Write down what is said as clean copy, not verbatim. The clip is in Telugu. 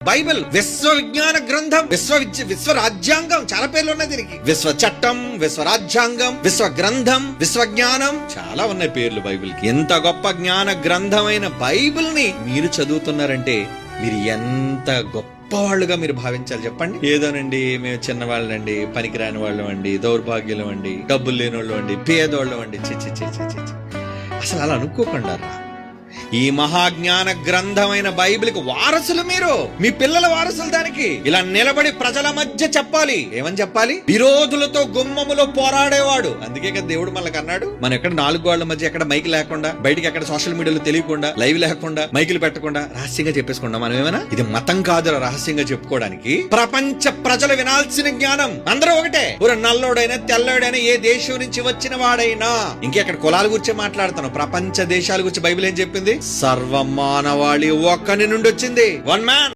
బైబిల్ విశ్వ విజ్ఞాన గ్రంథం, విశ్వ రాజ్యాంగం, చాలా పేర్లు ఉన్నాయి దీనికి. విశ్వ చట్టం, విశ్వ రాజ్యాంగం, విశ్వ గ్రంథం, విశ్వ జ్ఞానం, చాలా ఉన్నాయి పేర్లు బైబిల్ కి. ఎంత గొప్ప జ్ఞాన గ్రంథమైన బైబిల్ ని మీరు చదువుతున్నారంటే మీరు ఎంత గొప్పవాళ్ళుగా మీరు భావించాలి చెప్పండి. ఏదోనండి మేము చిన్నవాళ్ళండి, పనికిరాని వాళ్ళం అండి, దౌర్భాగ్యులం అండి, డబ్బులు లేని వాళ్ళం అండి, పేదోళ్ళం అండి. అసలు అలా అనుకోకుండా ఈ మహాజ్ఞాన గ్రంథమైన బైబిల్ కి వారసులు మీరు, మీ పిల్లల వారసులు. దానికి ఇలా నిలబడి ప్రజల మధ్య చెప్పాలి. ఏమని చెప్పాలి? విరోధులతో గుమ్మములో పోరాడేవాడు. అందుకే కదా దేవుడు మనకు అన్నాడు, మనం ఎక్కడ నాలుగు గోళ్ల మధ్య ఎక్కడ మైక్ లేకుండా, బయటికి ఎక్కడ సోషల్ మీడియాలో తెలియకుండా, లైవ్ లేకుండా, మైకులు పెట్టకుండా రహస్యంగా చెప్పేసుకున్నాం. మనం ఏమైనా ఇది మతం కాదు రహస్యంగా చెప్పుకోవడానికి. ప్రపంచ ప్రజలు వినాల్సిన జ్ఞానం. అందరూ ఒకటే. ఒక నల్లోడైనా తెల్లోడైనా, ఏ దేశం నుంచి వచ్చిన వాడైనా. ఇంకెక్కడ కులాల గురించి మాట్లాడుతున్నాం. ప్రపంచ దేశాల గురించి బైబిల్ ఏం చెప్పింది? సర్వమానవాళి ఒక్కని నుండి వచ్చింది. One man.